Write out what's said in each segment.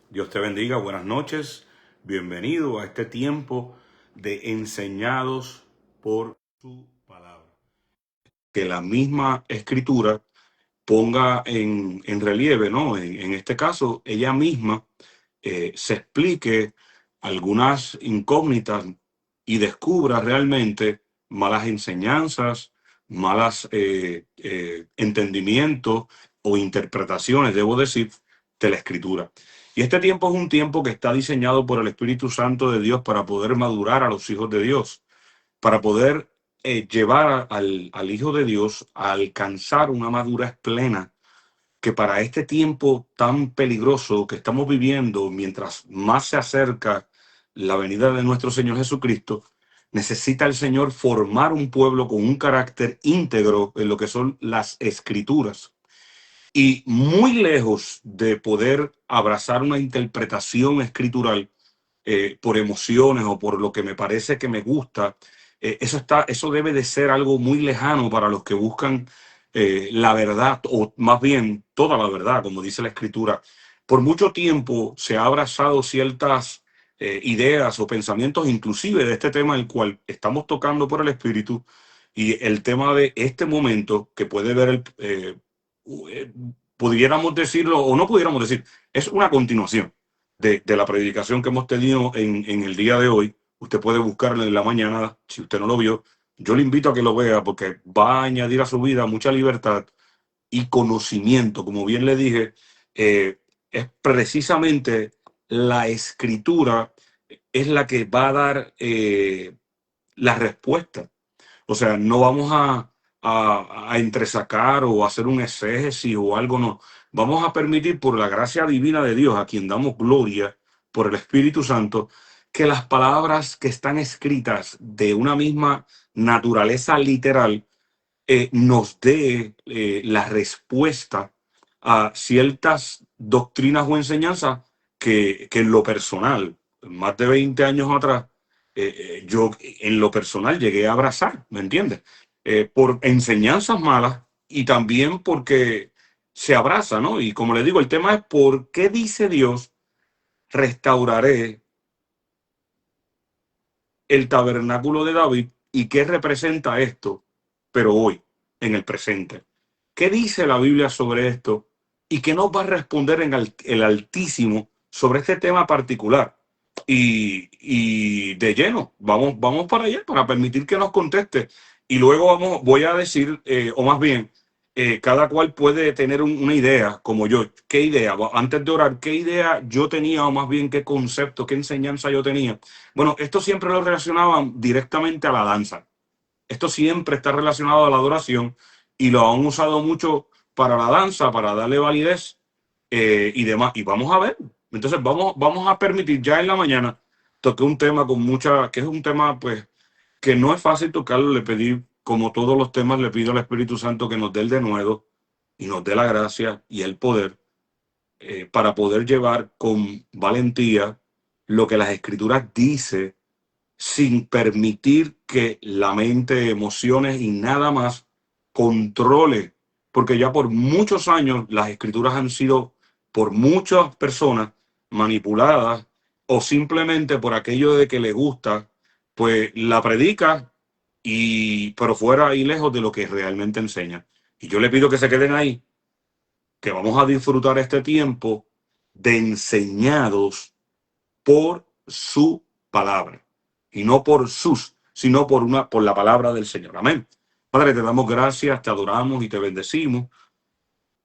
Dios te bendiga, buenas noches, bienvenido a este tiempo de enseñados por su palabra. Que la misma escritura ponga en relieve, ¿no? En este caso, ella misma se explique algunas incógnitas y descubra realmente malas enseñanzas, malas entendimientos o interpretaciones, debo decir, de la escritura. Y este tiempo es un tiempo que está diseñado por el Espíritu Santo de Dios para poder madurar a los hijos de Dios, para poder llevar al Hijo de Dios a alcanzar una madurez plena, que para este tiempo tan peligroso que estamos viviendo, mientras más se acerca la venida de nuestro Señor Jesucristo, necesita el Señor formar un pueblo con un carácter íntegro en lo que son las escrituras. Y muy lejos de poder abrazar una interpretación escritural por emociones o por lo que me parece que me gusta, eso debe de ser algo muy lejano para los que buscan la verdad, o más bien toda la verdad, como dice la escritura. Por mucho tiempo se ha abrazado ciertas ideas o pensamientos, inclusive de este tema el cual estamos tocando por el Espíritu, y el tema de este momento que puede ver eh, pudiéramos decirlo o no pudiéramos decir, es una continuación de la predicación que hemos tenido en el día de hoy. Usted puede buscarla en la mañana, si usted no lo vio. Yo le invito a que lo vea porque va a añadir a su vida mucha libertad y conocimiento. Como bien le dije, es precisamente la escritura es la que va a dar la respuesta. O sea, no vamos a entresacar o hacer un exégesis o algo, no. Vamos a permitir por la gracia divina de Dios, a quien damos gloria por el Espíritu Santo, que las palabras que están escritas de una misma naturaleza literal nos dé la respuesta a ciertas doctrinas o enseñanzas que en lo personal, más de 20 años atrás, yo en lo personal llegué a abrazar, ¿me entiendes? Por enseñanzas malas y también porque se abraza, ¿no? Y como le digo, el tema es ¿por qué dice Dios restauraré el tabernáculo de David y qué representa esto, pero hoy, en el presente? ¿Qué dice la Biblia sobre esto? ¿Y qué nos va a responder en el Altísimo sobre este tema particular? Y de lleno, vamos para allá para permitir que nos conteste. Y luego voy a decir, o más bien, cada cual puede tener una idea, como yo. ¿Qué idea? Antes de orar, ¿qué idea yo tenía, o más bien qué concepto, qué enseñanza yo tenía? Bueno, esto siempre lo relacionaban directamente a la danza. Esto siempre está relacionado a la adoración y lo han usado mucho para la danza, para darle validez y demás. Y vamos a ver. Entonces vamos a permitir, ya en la mañana toqué un tema con mucha, que es un tema pues que no es fácil tocarlo. Le pedí, como todos los temas, le pido al Espíritu Santo que nos dé el denuedo y nos dé la gracia y el poder para poder llevar con valentía lo que las escrituras dice, sin permitir que la mente, emociones y nada más controle, porque ya por muchos años las escrituras han sido por muchas personas manipuladas, o simplemente por aquello de que le gusta, pues la predica y pero fuera y lejos de lo que realmente enseña. Y yo le pido que se queden ahí, que vamos a disfrutar este tiempo de enseñados por su palabra, y no por sus, sino por la palabra del Señor. Amén. Padre, te damos gracias, te adoramos y te bendecimos.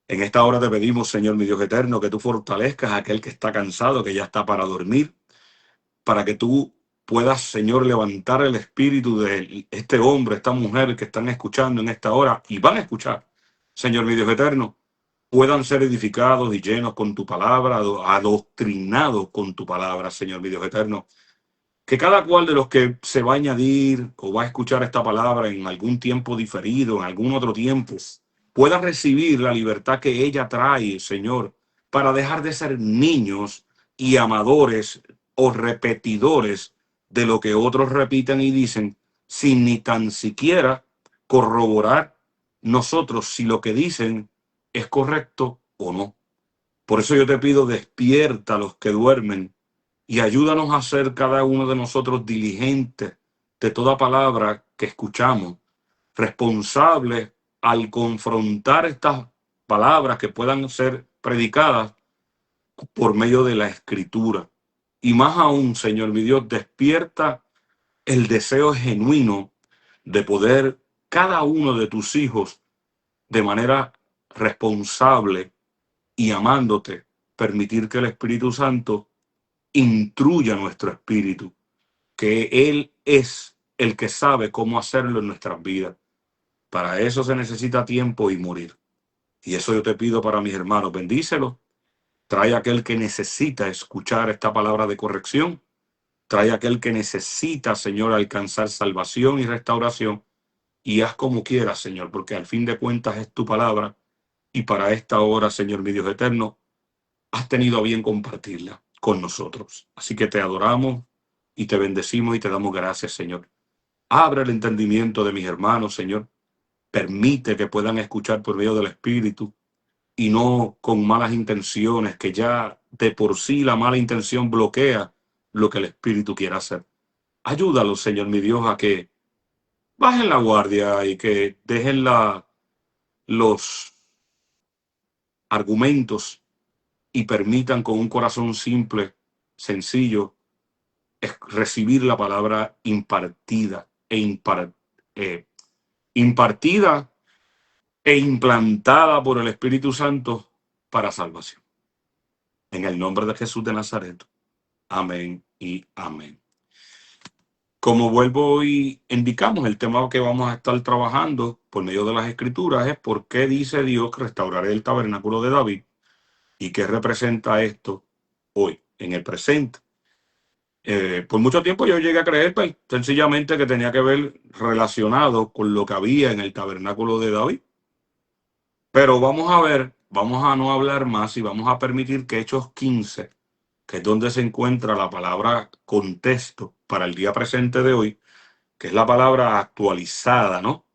En esta hora te pedimos, Señor, mi Dios eterno, que tú fortalezcas a aquel que está cansado, que ya está para dormir, para que tú puedas, Señor, levantar el espíritu de este hombre, esta mujer que están escuchando en esta hora y van a escuchar, Señor, mi Dios eterno, puedan ser edificados y llenos con tu palabra, adoctrinados con tu palabra, Señor, mi Dios eterno. Que cada cual de los que se va a añadir o va a escuchar esta palabra en algún tiempo diferido, en algún otro tiempo, pueda recibir la libertad que ella trae, Señor, para dejar de ser niños y amadores o repetidores de lo que otros repiten y dicen, sin ni tan siquiera corroborar nosotros si lo que dicen es correcto o no. Por eso yo te pido, despierta a los que duermen y ayúdanos a ser cada uno de nosotros diligentes de toda palabra que escuchamos, responsables al confrontar estas palabras que puedan ser predicadas por medio de la escritura. Y más aún, Señor mi Dios, despierta el deseo genuino de poder cada uno de tus hijos de manera responsable y amándote, permitir que el Espíritu Santo intruya nuestro espíritu, que Él es el que sabe cómo hacerlo en nuestras vidas. Para eso se necesita tiempo y morir. Y eso yo te pido para mis hermanos, bendícelos. Trae a aquel que necesita escuchar esta palabra de corrección. Trae a aquel que necesita, Señor, alcanzar salvación y restauración. Y haz como quieras, Señor, porque al fin de cuentas es tu palabra. Y para esta hora, Señor, mi Dios eterno, has tenido a bien compartirla con nosotros. Así que te adoramos y te bendecimos y te damos gracias, Señor. Abre el entendimiento de mis hermanos, Señor. Permite que puedan escuchar por medio del Espíritu y no con malas intenciones, que ya de por sí la mala intención bloquea lo que el Espíritu quiere hacer. Ayúdalos, Señor mi Dios, a que bajen la guardia y que dejen los argumentos y permitan con un corazón simple, sencillo, recibir la palabra impartida eh, impartida e implantada por el Espíritu Santo para salvación. En el nombre de Jesús de Nazaret. Amén y amén. Como vuelvo y indicamos, el tema que vamos a estar trabajando por medio de las Escrituras es por qué dice Dios que restauraré el tabernáculo de David y qué representa esto hoy, en el presente. Por mucho tiempo yo llegué a creer pues, sencillamente que tenía que ver relacionado con lo que había en el tabernáculo de David. Pero vamos a ver, vamos a no hablar más y vamos a permitir que Hechos 15, que es donde se encuentra la palabra contexto para el día presente de hoy, que es la palabra actualizada, ¿no?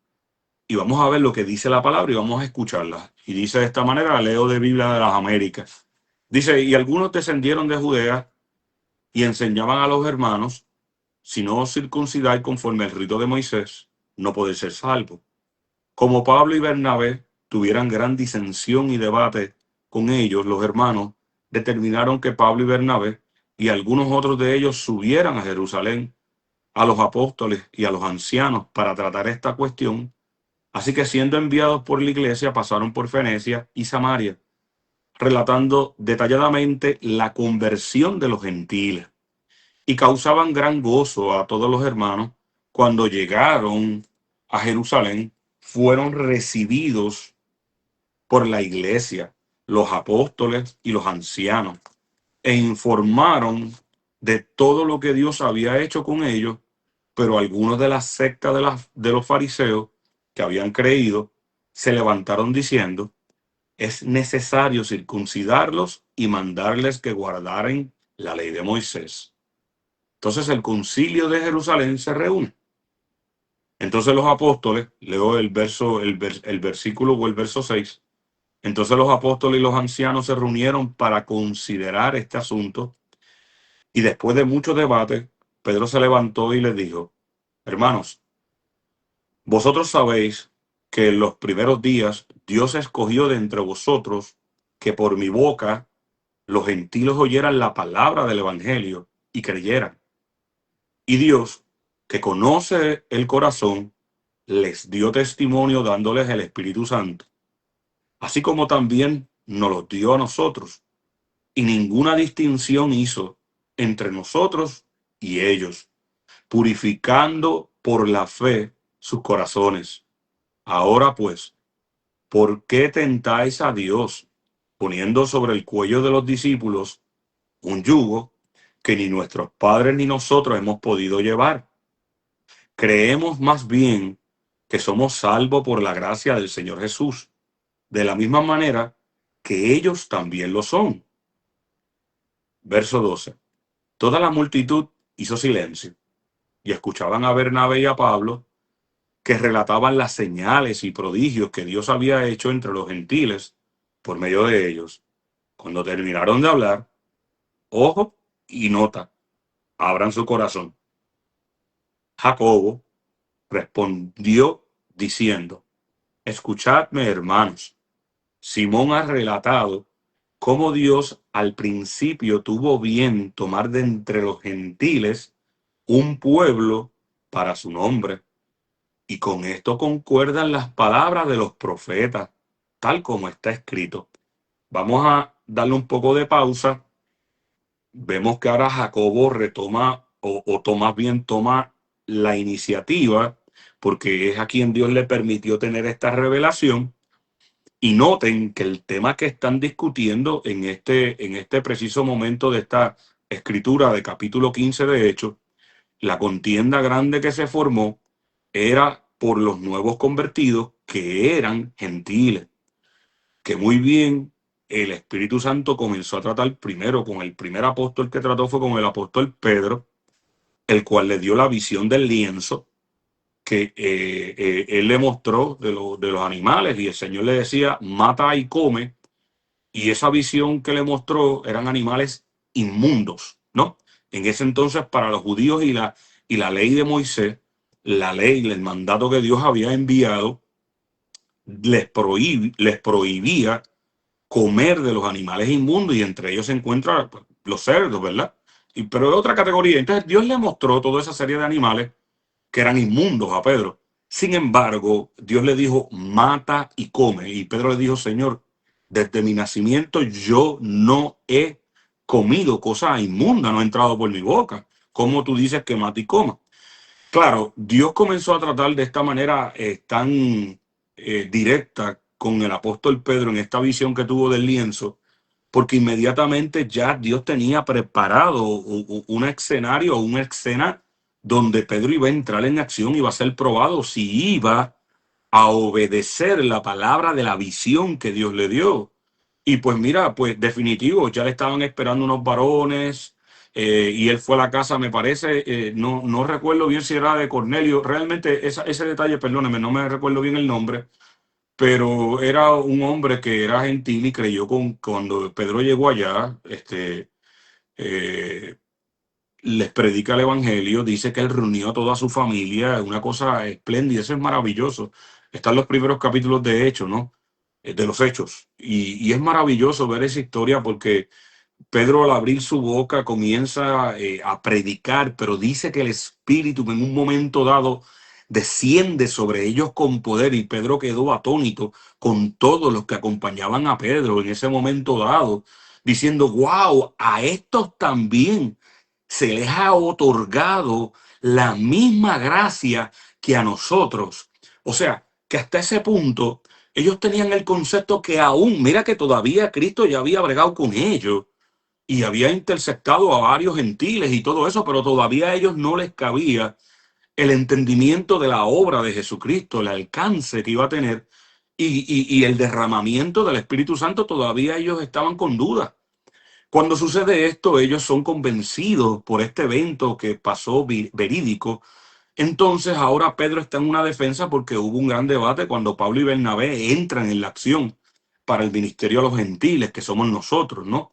Y vamos a ver lo que dice la palabra y vamos a escucharla. Y dice de esta manera, leo de Biblia de las Américas. Dice, y algunos descendieron de Judea y enseñaban a los hermanos, si no os circuncidáis conforme al rito de Moisés, no podéis ser salvos. Como Pablo y Bernabé tuvieran gran disensión y debate con ellos, los hermanos determinaron que Pablo y Bernabé y algunos otros de ellos subieran a Jerusalén a los apóstoles y a los ancianos para tratar esta cuestión. Así que siendo enviados por la iglesia, pasaron por Fenicia y Samaria, relatando detalladamente la conversión de los gentiles y causaban gran gozo a todos los hermanos. Cuando llegaron a Jerusalén, fueron recibidos por la iglesia, los apóstoles y los ancianos, e informaron de todo lo que Dios había hecho con ellos, pero algunos de la secta de los fariseos que habían creído se levantaron diciendo, es necesario circuncidarlos y mandarles que guardaran la ley de Moisés. Entonces el concilio de Jerusalén se reúne. Entonces los apóstoles, leo el versículo o el verso 6. Entonces los apóstoles y los ancianos se reunieron para considerar este asunto y después de mucho debate, Pedro se levantó y les dijo, hermanos, vosotros sabéis que en los primeros días Dios escogió de entre vosotros que por mi boca los gentiles oyeran la palabra del evangelio y creyeran. Y Dios, que conoce el corazón, les dio testimonio dándoles el Espíritu Santo, así como también nos lo dio a nosotros, y ninguna distinción hizo entre nosotros y ellos, purificando por la fe sus corazones. Ahora pues, ¿por qué tentáis a Dios, poniendo sobre el cuello de los discípulos un yugo que ni nuestros padres ni nosotros hemos podido llevar? Creemos más bien que somos salvos por la gracia del Señor Jesús, de la misma manera que ellos también lo son. Verso 12. Toda la multitud hizo silencio y escuchaban a Bernabé y a Pablo, que relataban las señales y prodigios que Dios había hecho entre los gentiles por medio de ellos. Cuando terminaron de hablar, ojo y nota, abran su corazón. Jacobo respondió diciendo: escuchadme, hermanos. Simón ha relatado cómo Dios al principio tuvo bien tomar de entre los gentiles un pueblo para su nombre. Y con esto concuerdan las palabras de los profetas, tal como está escrito. Vamos a darle un poco de pausa. Vemos que ahora Jacobo retoma o toma bien, toma la iniciativa, porque es a quien Dios le permitió tener esta revelación. Y noten que el tema que están discutiendo en este preciso momento de esta escritura de capítulo 15 de Hechos, la contienda grande que se formó era por los nuevos convertidos que eran gentiles, que muy bien el Espíritu Santo comenzó a tratar primero con el primer apóstol que trató fue con el apóstol Pedro, el cual le dio la visión del lienzo que él le mostró de los animales y el Señor le decía, mata y come, y esa visión que le mostró eran animales inmundos, ¿no? En ese entonces para los judíos y la ley de Moisés, la ley, el mandato que Dios había enviado, les prohibía comer de los animales inmundos y entre ellos se encuentran pues, los cerdos, ¿verdad? Pero de otra categoría. Entonces Dios le mostró toda esa serie de animales que eran inmundos a Pedro. Sin embargo, Dios le dijo, mata y come. Y Pedro le dijo, Señor, desde mi nacimiento yo no he comido cosa inmunda, no ha entrado por mi boca. ¿Cómo tú dices que mata y coma? Claro, Dios comenzó a tratar de esta manera tan directa con el apóstol Pedro en esta visión que tuvo del lienzo, porque inmediatamente ya Dios tenía preparado un escenario o una escena donde Pedro iba a entrar en acción, iba a ser probado si iba a obedecer la palabra de la visión que Dios le dio. Y pues mira, pues definitivo, ya le estaban esperando unos varones y él fue a la casa, me parece, no recuerdo bien si era de Cornelio, realmente ese detalle, perdóneme, no me recuerdo bien el nombre, pero era un hombre que era gentil y creyó cuando Pedro llegó allá, eh, les predica el evangelio, dice que él reunió a toda su familia, una cosa espléndida, eso es maravilloso. Están los primeros capítulos de Hechos, ¿no? De los Hechos. Y es maravilloso ver esa historia porque Pedro al abrir su boca comienza a predicar, pero dice que el Espíritu en un momento dado desciende sobre ellos con poder y Pedro quedó atónito con todos los que acompañaban a Pedro en ese momento dado, diciendo, wow, a estos también se les ha otorgado la misma gracia que a nosotros. O sea, que hasta ese punto ellos tenían el concepto que aún, mira que todavía Cristo ya había bregado con ellos y había interceptado a varios gentiles y todo eso, pero todavía a ellos no les cabía el entendimiento de la obra de Jesucristo, el alcance que iba a tener y el derramamiento del Espíritu Santo, todavía ellos estaban con dudas. Cuando sucede esto, ellos son convencidos por este evento que pasó verídico. Entonces ahora Pedro está en una defensa porque hubo un gran debate cuando Pablo y Bernabé entran en la acción para el ministerio a los gentiles, que somos nosotros, ¿no?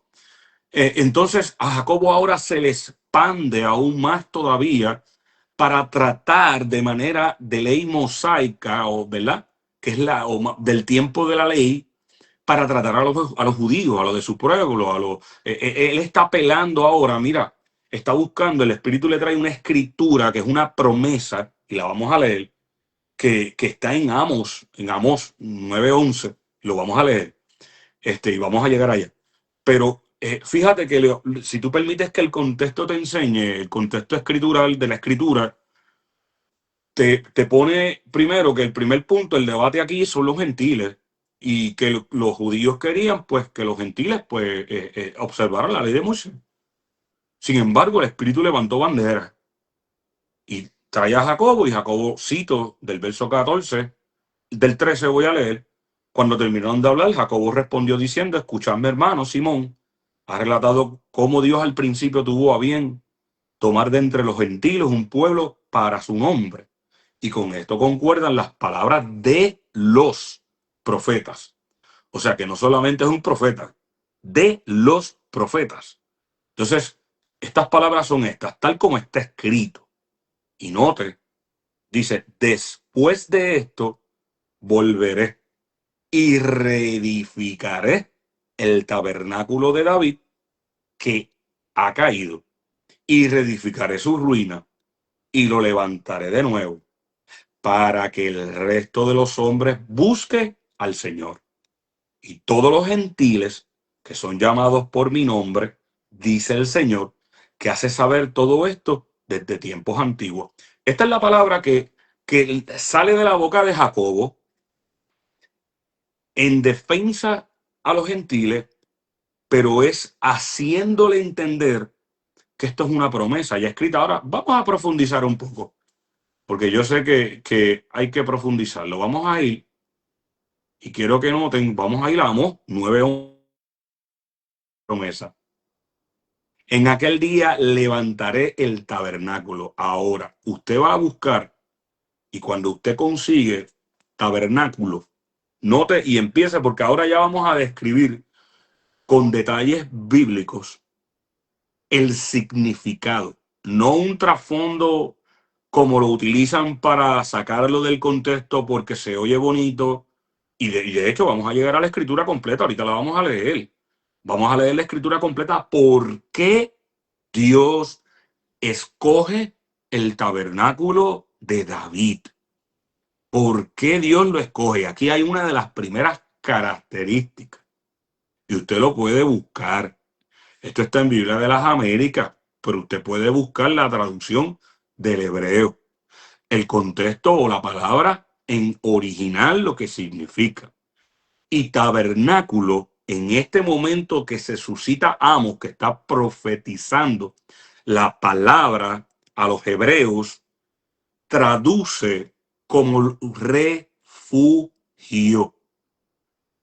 Entonces a Jacobo ahora se le expande aún más todavía para tratar de manera de ley mosaica, o ¿verdad? Que es del tiempo de la ley, para tratar a los judíos, a los de su pueblo, él está apelando ahora, mira, está buscando, el Espíritu le trae una escritura que es una promesa, y la vamos a leer, que está en Amós 9:11, lo vamos a leer, y vamos a llegar allá. Pero fíjate que si tú permites que el contexto te enseñe, el contexto escritural de la escritura, te pone primero que el primer punto, el debate aquí son los gentiles y que los judíos querían pues que los gentiles pues observaran la ley de Moisés. Sin embargo, el Espíritu levantó bandera y trae a Jacobo y Jacobo, cito del verso 14, del 13 voy a leer, cuando terminaron de hablar, Jacobo respondió diciendo, escuchadme hermano, Simón ha relatado cómo Dios al principio tuvo a bien tomar de entre los gentiles un pueblo para su nombre. Y con esto concuerdan las palabras de los profetas. O sea que no solamente es un profeta, de los profetas. Entonces, estas palabras son estas, tal como está escrito. Y note, dice, después de esto volveré y reedificaré el tabernáculo de David que ha caído, y reedificaré su ruina y lo levantaré de nuevo para que el resto de los hombres busque al Señor. Y todos los gentiles que son llamados por mi nombre, dice el Señor, que hace saber todo esto desde tiempos antiguos. Esta es la palabra que sale de la boca de Jacobo en defensa a los gentiles, pero es haciéndole entender que esto es una promesa ya escrita. Ahora vamos a profundizar un poco, porque yo sé que hay que profundizarlo. Vamos a ir, y quiero que noten, vamos a ir a Amós 9:11, promesa. En aquel día levantaré el tabernáculo. Ahora, usted va a buscar, y cuando usted consigue tabernáculo, note y empiece, porque ahora ya vamos a describir con detalles bíblicos el significado, no un trasfondo como lo utilizan para sacarlo del contexto porque se oye bonito. Y de hecho vamos a llegar a la escritura completa, ahorita la vamos a leer. Vamos a leer la escritura completa. ¿Por qué Dios escoge el tabernáculo de David? ¿Por qué Dios lo escoge? Aquí hay una de las primeras características. Y usted lo puede buscar. Esto está en Biblia de las Américas, pero usted puede buscar la traducción del hebreo, el contexto o la palabra en original, lo que significa. Y tabernáculo, en este momento que se suscita Amos, que está profetizando la palabra a los hebreos, traduce como refugio.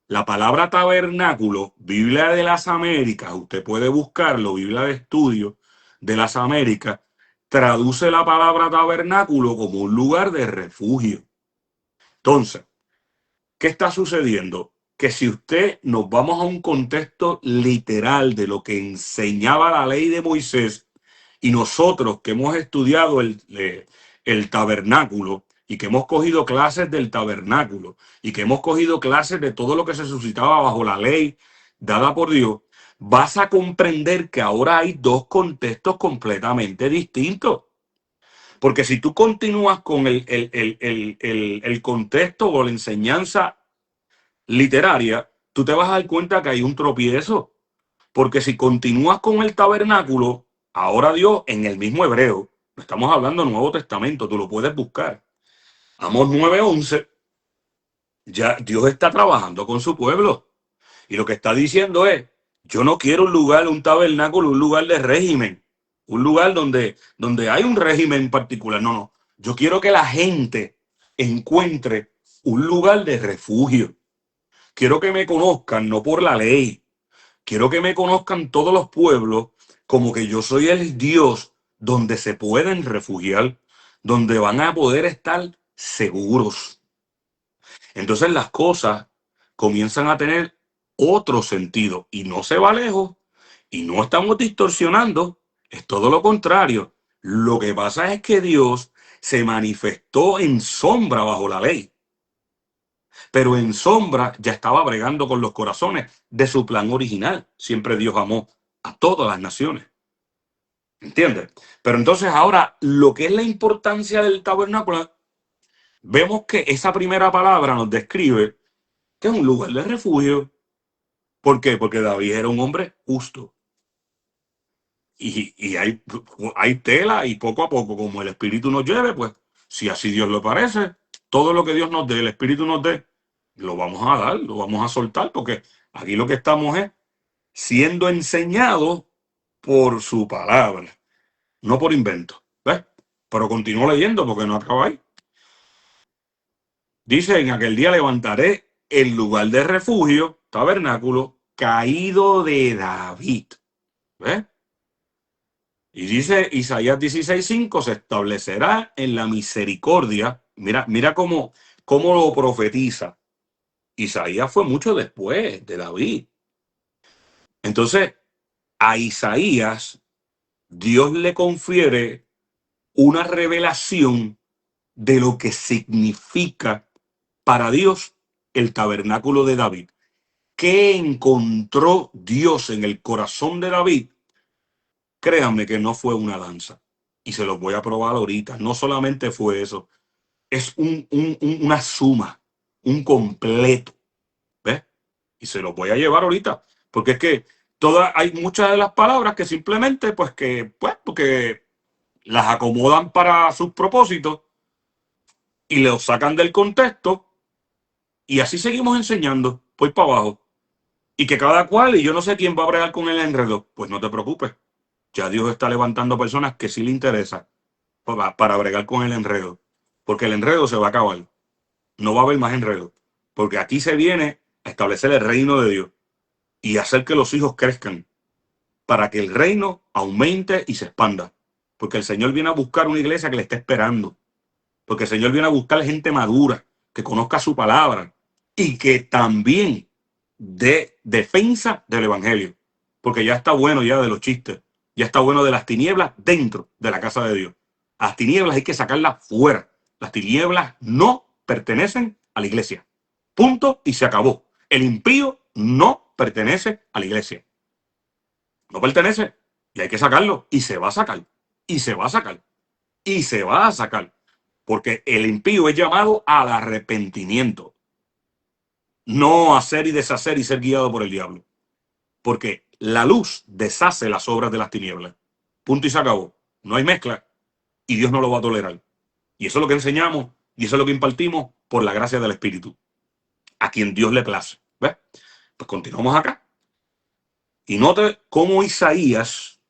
La palabra tabernáculo, Biblia de las Américas, usted puede buscarlo, Biblia de Estudio de las Américas, traduce la palabra tabernáculo como un lugar de refugio. Entonces, ¿qué está sucediendo? Que si usted nos vamos a un contexto literal de lo que enseñaba la ley de Moisés, y nosotros que hemos estudiado el tabernáculo y que hemos cogido clases del tabernáculo y que hemos cogido clases de todo lo que se suscitaba bajo la ley dada por Dios, vas a comprender que ahora hay dos contextos completamente distintos. Porque si tú continúas con el contexto o la enseñanza literaria, tú te vas a dar cuenta que hay un tropiezo. Porque si continúas con el tabernáculo, ahora Dios en el mismo hebreo, no estamos hablando del Nuevo Testamento, tú lo puedes buscar. Amós 9:11, ya Dios está trabajando con su pueblo. Y lo que está diciendo es, yo no quiero un lugar, un tabernáculo, un lugar de régimen, un lugar donde hay un régimen particular. No, no. Yo quiero que la gente encuentre un lugar de refugio. Quiero que me conozcan, no por la ley. Quiero que me conozcan todos los pueblos como que yo soy el Dios donde se pueden refugiar, donde van a poder estar seguros. Entonces las cosas comienzan a tener otro sentido y no se va lejos y no estamos distorsionando, es todo lo contrario. Lo que pasa es que Dios se manifestó en sombra bajo la ley, pero en sombra ya estaba bregando con los corazones de su plan original. Siempre Dios amó a todas las naciones. ¿Entiendes? Pero entonces ahora lo que es la importancia del tabernáculo, vemos que esa primera palabra nos describe que es un lugar de refugio. ¿Por qué? Porque David era un hombre justo. Y hay tela y poco a poco, como el Espíritu nos lleve, pues si así Dios lo parece, todo lo que Dios nos dé, el Espíritu nos dé, lo vamos a dar, lo vamos a soltar, porque aquí lo que estamos es siendo enseñados por su palabra, no por invento. ¿Ves? Pero continúo leyendo porque no acaba ahí. Dice, en aquel día levantaré el lugar de refugio, tabernáculo, caído de David. ¿Ves? Y dice Isaías 16:5, se establecerá en la misericordia. Mira cómo lo profetiza. Isaías fue mucho después de David. Entonces, a Isaías, Dios le confiere una revelación de lo que significa para Dios el tabernáculo de David. ¿Qué encontró Dios en el corazón de David? Créanme que no fue una danza. Y se los voy a probar ahorita. No solamente fue eso, es una suma, un completo. ¿Ves? Y se los voy a llevar ahorita. Porque es que hay muchas de las palabras que simplemente, porque las acomodan para sus propósitos y los sacan del contexto. Y así seguimos enseñando, pues para abajo. Y que cada cual, y yo no sé quién va a bregar con el enredo, pues no te preocupes. Ya Dios está levantando personas que sí le interesa para bregar con el enredo. Porque el enredo se va a acabar. No va a haber más enredo. Porque aquí se viene a establecer el reino de Dios y hacer que los hijos crezcan para que el reino aumente y se expanda. Porque el Señor viene a buscar una iglesia que le esté esperando. Porque el Señor viene a buscar gente madura, que conozca su palabra y que también dé defensa del evangelio. Porque ya está bueno ya de los chistes, ya está bueno de las tinieblas dentro de la casa de Dios. Las tinieblas hay que sacarlas fuera. Las tinieblas no pertenecen a la iglesia. Punto y se acabó. El impío no pertenece a la iglesia. No pertenece y hay que sacarlo y se va a sacar y se va a sacar y se va a sacar. Porque el impío es llamado al arrepentimiento, no a hacer y deshacer y ser guiado por el diablo. Porque la luz deshace las obras de las tinieblas. Punto y se acabó. No hay mezcla y Dios no lo va a tolerar. Y eso es lo que enseñamos y eso es lo que impartimos por la gracia del Espíritu, a quien Dios le place. ¿Ves? Pues continuamos acá. Y note cómo Isaías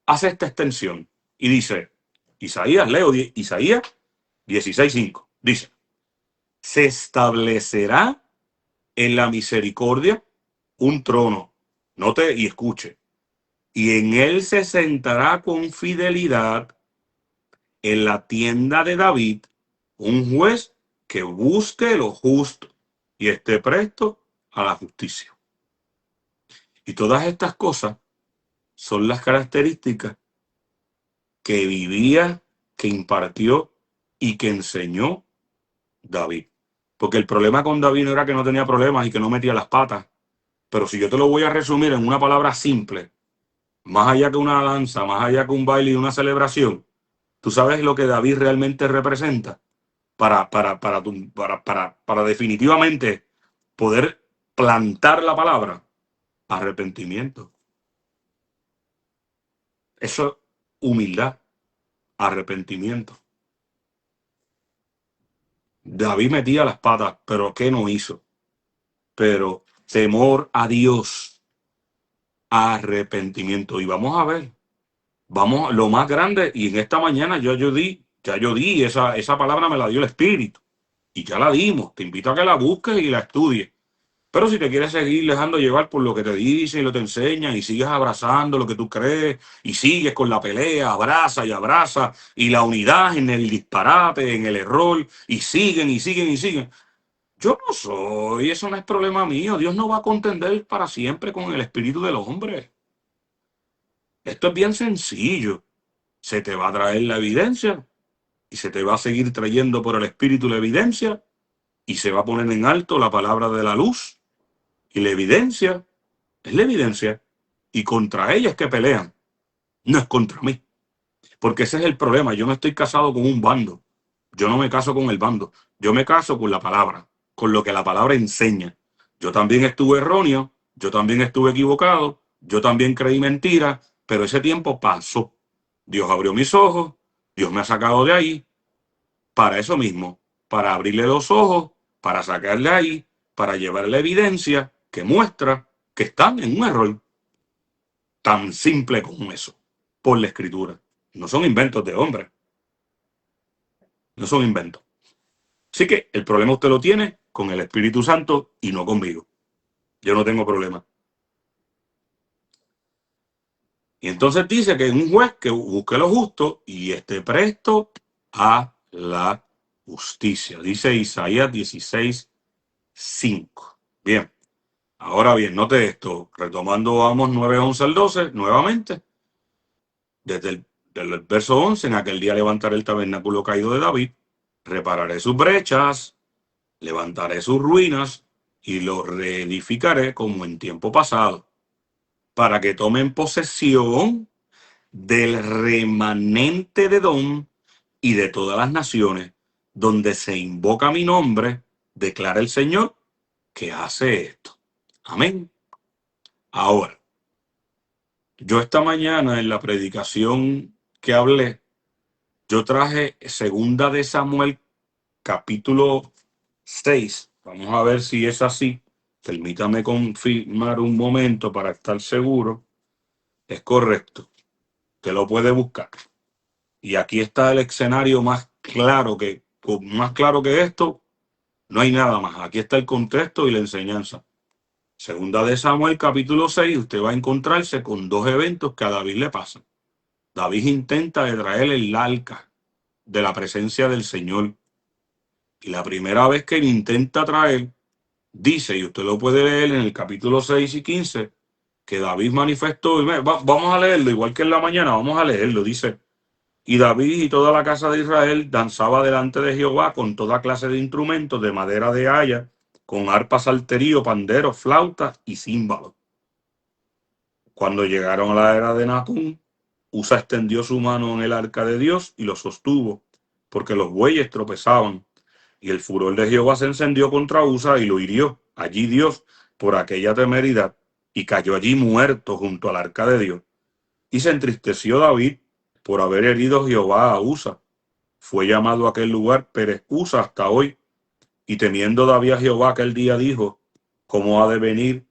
hace esta extensión y dice, Isaías 16:5, dice, se establecerá en la misericordia un trono. Note y escuche. Y en él se sentará con fidelidad en la tienda de David un juez que busque lo justo y esté presto a la justicia. Y todas estas cosas son las características que vivía, que impartió y que enseñó David. Porque el problema con David no era que no tenía problemas y que no metía las patas. Pero si yo te lo voy a resumir en una palabra simple, más allá que una danza, más allá que un baile y una celebración, ¿tú sabes lo que David realmente representa? Para definitivamente poder plantar la palabra, arrepentimiento. Eso es humildad, arrepentimiento. David metía las patas, pero ¿qué no hizo? Pero temor a Dios, arrepentimiento. Y vamos a ver, vamos, lo más grande, y en esta mañana ya yo di, esa palabra me la dio el Espíritu, y ya la dimos. Te invito a que la busques y la estudies. Pero si te quieres seguir dejando llevar por lo que te dicen y lo te enseñan y sigues abrazando lo que tú crees y sigues con la pelea, abraza y la unidad en el disparate, en el error y siguen y siguen y siguen. Yo no soy, eso no es problema mío. Dios no va a contender para siempre con el espíritu del hombre. Esto es bien sencillo. Se te va a traer la evidencia y se te va a seguir trayendo por el espíritu la evidencia y se va a poner en alto la palabra de la luz. Y la evidencia es la evidencia. Y contra ella es que pelean. No es contra mí. Porque ese es el problema. Yo no estoy casado con un bando. Yo no me caso con el bando. Yo me caso con la palabra. Con lo que la palabra enseña. Yo también estuve erróneo. Yo también estuve equivocado. Yo también creí mentira. Pero ese tiempo pasó. Dios abrió mis ojos. Dios me ha sacado de ahí. Para eso mismo. Para abrirle los ojos. Para sacarle ahí. Para llevarle evidencia que muestra que están en un error tan simple como eso, por la escritura. No son inventos de hombres, no son inventos. Así que el problema usted lo tiene con el Espíritu Santo y no conmigo. Yo no tengo problema. Y entonces dice que es un juez que busque lo justo y esté presto a la justicia. Dice Isaías 16:5. Bien. Ahora bien, note esto, retomando Amos 9, 11 al 12, nuevamente, desde el verso 11, en aquel día levantaré el tabernáculo caído de David, repararé sus brechas, levantaré sus ruinas y lo reedificaré como en tiempo pasado, para que tomen posesión del remanente de Edom y de todas las naciones, donde se invoca mi nombre, declara el Señor, que hace esto. Amén. Ahora, yo esta mañana en la predicación que hablé, yo traje segunda de Samuel, capítulo 6. Vamos a ver si es así. Permítame confirmar un momento para estar seguro. Es correcto. Usted lo puede buscar. Y aquí está el escenario más claro que esto. No hay nada más. Aquí está el contexto y la enseñanza. Segunda de Samuel, capítulo 6, usted va a encontrarse con dos eventos que a David le pasan. David intenta de traer el arca de la presencia del Señor. Y la primera vez que él intenta traer, dice, y usted lo puede leer en el capítulo 6 y 15, que David manifestó, y vamos a leerlo, igual que en la mañana, vamos a leerlo, dice, y David y toda la casa de Israel danzaba delante de Jehová con toda clase de instrumentos de madera de haya, con arpas, salterio, panderos, flautas y címbalos. Cuando llegaron a la era de Natún, Usa extendió su mano en el arca de Dios y lo sostuvo, porque los bueyes tropezaban. Y el furor de Jehová se encendió contra Usa y lo hirió allí Dios por aquella temeridad, y cayó allí muerto junto al arca de Dios. Y se entristeció David por haber herido Jehová a Usa. Fue llamado aquel lugar Perez Usa hasta hoy. Y temiendo David a Jehová aquel día dijo, ¿cómo ha de venir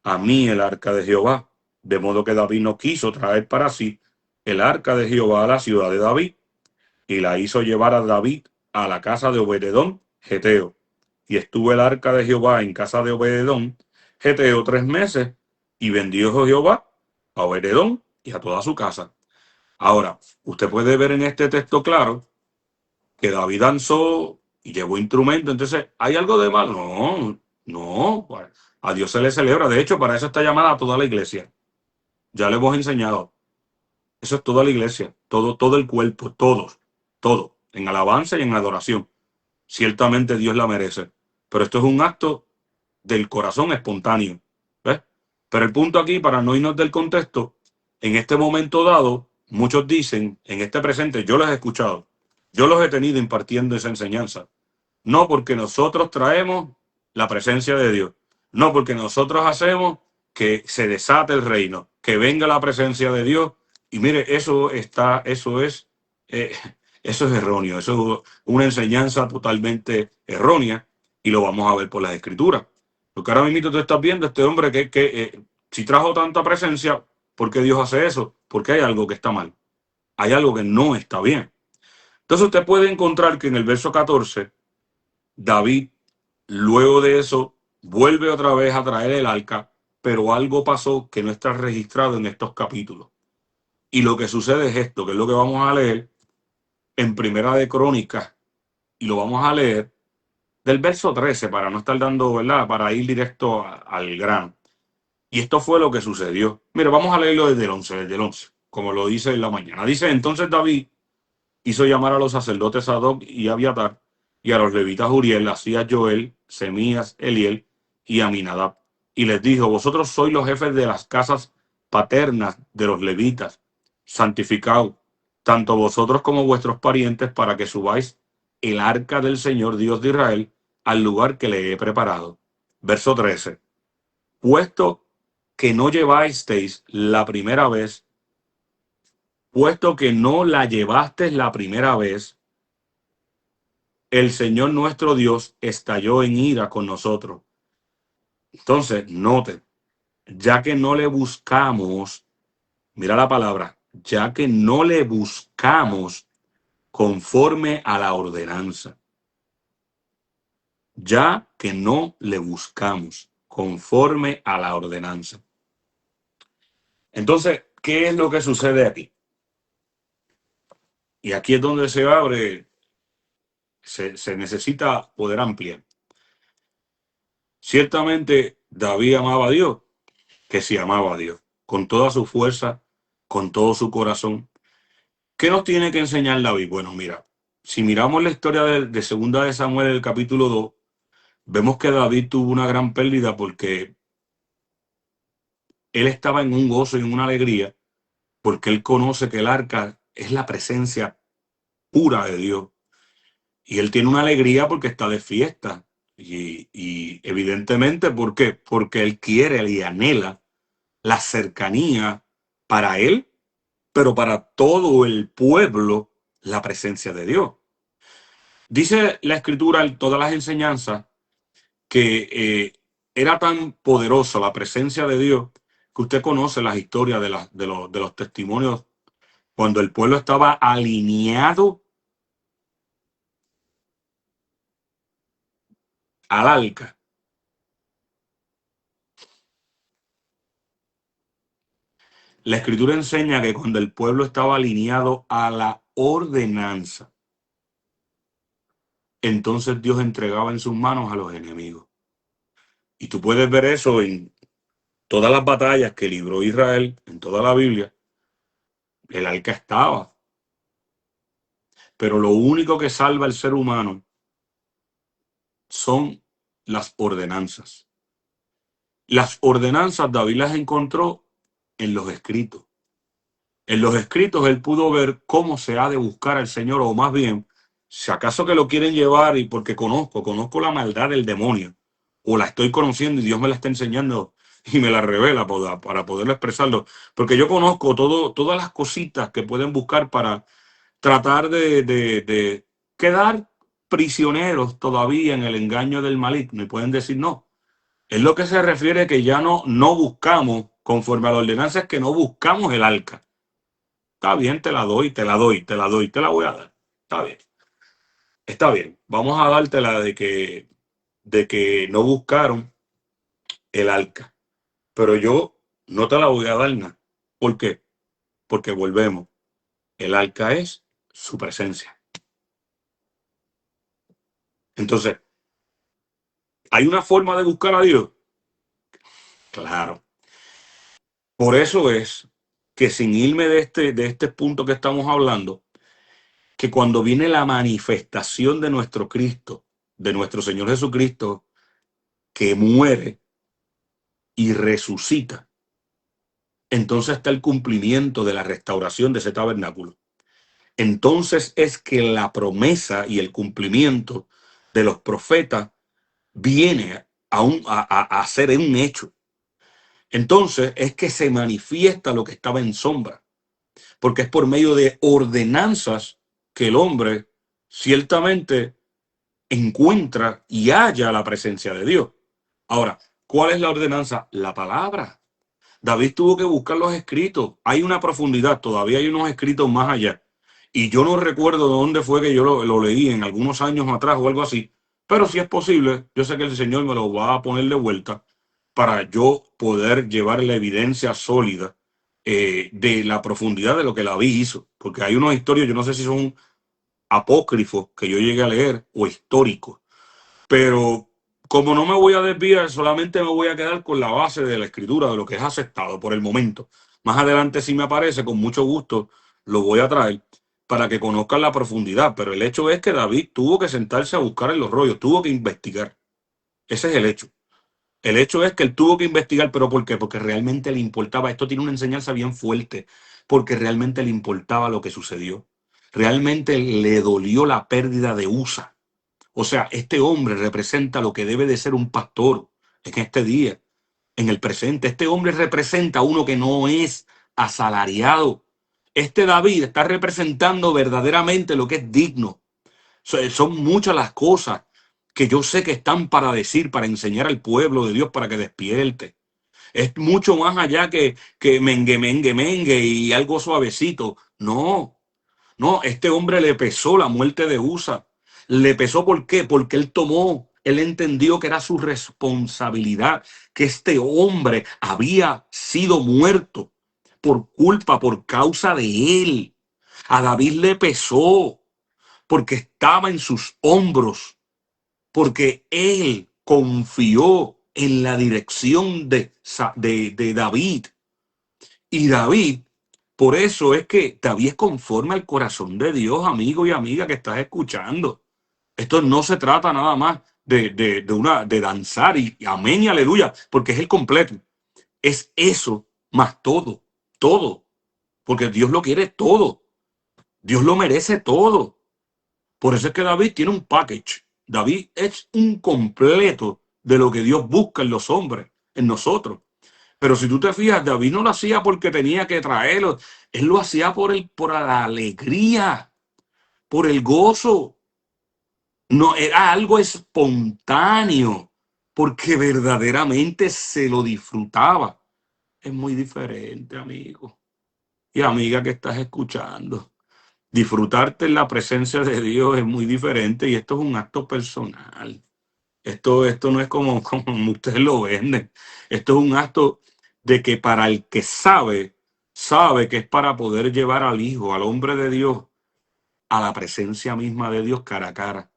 a mí el arca de Jehová? De modo que David no quiso traer para sí el arca de Jehová a la ciudad de David, y la hizo llevar a David a la casa de Obededón, Geteo. Y estuvo el arca de Jehová en casa de Obededón, Geteo, 3 meses, y vendió Jehová a Obededón y a toda su casa. Ahora, usted puede ver en este texto claro que David danzó y llevó instrumento. Entonces, ¿hay algo de malo? No, no. A Dios se le celebra. De hecho, para eso está llamada a toda la iglesia. Ya le hemos enseñado. Eso es toda la iglesia. Todo el cuerpo, todos. Todo. En alabanza y en adoración. Ciertamente Dios la merece. Pero esto es un acto del corazón espontáneo. ¿Ves? Pero el punto aquí, para no irnos del contexto, en este momento dado, muchos dicen, en este presente, yo los he escuchado, yo los he tenido impartiendo esa enseñanza. No porque nosotros traemos la presencia de Dios, no porque nosotros hacemos que se desate el reino, que venga la presencia de Dios. Y mire, eh, eso es erróneo, eso es una enseñanza totalmente errónea, y lo vamos a ver por las escrituras. Porque ahora mismo tú estás viendo este hombre que si trajo tanta presencia, ¿por qué Dios hace eso? Porque hay algo que está mal, hay algo que no está bien. Entonces usted puede encontrar que en el verso 14, David, luego de eso, vuelve otra vez a traer el arca, pero algo pasó que no está registrado en estos capítulos. Y lo que sucede es esto, que es lo que vamos a leer en Primera de Crónicas, y lo vamos a leer del verso 13, para no estar dando, ¿verdad? Para ir directo al grano. Y esto fue lo que sucedió. Mira, vamos a leerlo desde el 11, como lo dice en la mañana. Dice, entonces David hizo llamar a los sacerdotes Sadoc y Abiatar, y a los levitas Uriel, Asías, Joel, Semías, Eliel y Aminadab. Y les dijo, vosotros sois los jefes de las casas paternas de los levitas. Santificaos, tanto vosotros como vuestros parientes, para que subáis el arca del Señor Dios de Israel al lugar que le he preparado. Verso 13. Puesto que no llevasteis la primera vez, puesto que no la llevasteis la primera vez, el Señor nuestro Dios estalló en ira con nosotros. Entonces, noten, ya que no le buscamos, mira la palabra, ya que no le buscamos conforme a la ordenanza, ya que no le buscamos conforme a la ordenanza. Entonces, ¿qué es lo que sucede aquí? Y aquí es donde se abre, se necesita poder ampliar. Ciertamente, David amaba a Dios, que sí amaba a Dios, con toda su fuerza, con todo su corazón. ¿Qué nos tiene que enseñar David? Bueno, mira, si miramos la historia de Segunda de Samuel, el capítulo 2, vemos que David tuvo una gran pérdida porque él estaba en un gozo y en una alegría, porque él conoce que el arca es la presencia pura de Dios. Y él tiene una alegría porque está de fiesta. Y evidentemente, ¿por qué? Porque él quiere y anhela la cercanía para él, pero para todo el pueblo, la presencia de Dios. Dice la escritura en todas las enseñanzas que era tan poderosa la presencia de Dios que usted conoce las historias de los testimonios cuando el pueblo estaba alineado al arca. La escritura enseña que cuando el pueblo estaba alineado a la ordenanza, entonces Dios entregaba en sus manos a los enemigos. Y tú puedes ver eso en todas las batallas que libró Israel, en toda la Biblia. El arca estaba. Pero lo único que salva al ser humano son las ordenanzas. Las ordenanzas David las encontró en los escritos. En los escritos él pudo ver cómo se ha de buscar al Señor, o más bien, si acaso que lo quieren llevar y porque conozco la maldad del demonio, o la estoy conociendo y Dios me la está enseñando y me la revela para poderlo expresarlo, porque yo conozco todas las cositas que pueden buscar para tratar de quedar prisioneros todavía en el engaño del maligno y pueden decir no. Es lo que se refiere que ya no buscamos, conforme a la ordenanza, es que no buscamos el arca. Está bien, te la doy, te la doy, te la doy, te la voy a dar. Está bien, está bien. Vamos a dártela de que no buscaron el arca. Pero yo no te la voy a dar nada. ¿Por qué? Porque volvemos. El arca es su presencia. Entonces, ¿hay una forma de buscar a Dios? Claro. Por eso es que sin irme de este punto que estamos hablando, que cuando viene la manifestación de nuestro Cristo, de nuestro Señor Jesucristo, que muere y resucita, entonces está el cumplimiento de la restauración de ese tabernáculo. Entonces es que la promesa y el cumplimiento de los profetas viene a ser un hecho. Entonces es que se manifiesta lo que estaba en sombra, porque es por medio de ordenanzas que el hombre ciertamente encuentra y halla la presencia de Dios. Ahora, ¿cuál es la ordenanza? La palabra. David tuvo que buscar los escritos. Hay una profundidad, todavía hay unos escritos más allá. Y yo no recuerdo de dónde fue que yo lo leí en algunos años atrás o algo así. Pero si es posible, yo sé que el Señor me lo va a poner de vuelta para yo poder llevar la evidencia sólida de la profundidad de lo que David hizo. Porque hay unas historias, yo no sé si son apócrifos que yo llegué a leer o históricos. Pero como no me voy a desviar, solamente me voy a quedar con la base de la escritura, de lo que es aceptado por el momento. Más adelante, si me aparece, con mucho gusto lo voy a traer para que conozcan la profundidad. Pero el hecho es que David tuvo que sentarse a buscar en los rollos, tuvo que investigar. Ese es el hecho. El hecho es que él tuvo que investigar, pero ¿por qué? Porque realmente le importaba. Esto tiene una enseñanza bien fuerte, porque realmente le importaba lo que sucedió. Realmente le dolió la pérdida de Usa. O sea, este hombre representa lo que debe de ser un pastor en este día, en el presente. Este hombre representa a uno que no es asalariado. Este David está representando verdaderamente lo que es digno. Son muchas las cosas que yo sé que están para decir, para enseñar al pueblo de Dios para que despierte. Es mucho más allá que mengue y algo suavecito. No, no, este hombre le pesó la muerte de Usa. Le pesó, ¿por qué? Porque él entendió que era su responsabilidad, que este hombre había sido muerto por causa de él. A David le pesó porque estaba en sus hombros, porque él confió en la dirección de David. Y David, por eso es que David es conforme al corazón de Dios, amigo y amiga que estás escuchando. Esto no se trata nada más de danzar y amén y aleluya, porque es el completo. Es eso más todo, todo. Porque Dios lo quiere todo. Dios lo merece todo. Por eso es que David tiene un package. David es un completo de lo que Dios busca en los hombres, en nosotros. Pero si tú te fijas, David no lo hacía porque tenía que traerlo. Él lo hacía por la alegría, por el gozo. No era algo espontáneo, porque verdaderamente se lo disfrutaba. Es muy diferente, amigo y amiga que estás escuchando. Disfrutarte en la presencia de Dios es muy diferente y esto es un acto personal. Esto no es como ustedes lo venden. Esto es un acto de que para el que sabe que es para poder llevar al Hijo, al hombre de Dios, a la presencia misma de Dios cara a cara.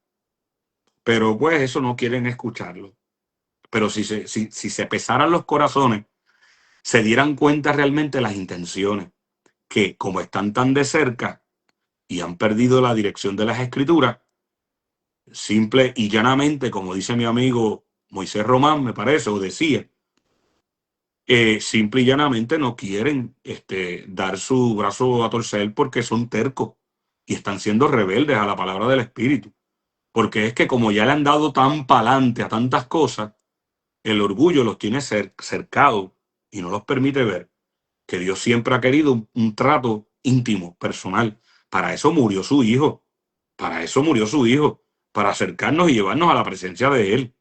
Pero pues eso no quieren escucharlo. Pero si se pesaran los corazones, se dieran cuenta realmente las intenciones, que como están tan de cerca y han perdido la dirección de las escrituras, simple y llanamente, como dice mi amigo Moisés Román, me parece, o decía, simple y llanamente no quieren dar su brazo a torcer porque son tercos y están siendo rebeldes a la palabra del Espíritu. Porque es que como ya le han dado tan pa'lante a tantas cosas, el orgullo los tiene cercados y no los permite ver que Dios siempre ha querido un trato íntimo, personal. Para eso murió su Hijo. Para eso murió su Hijo. Para acercarnos y llevarnos a la presencia de Él.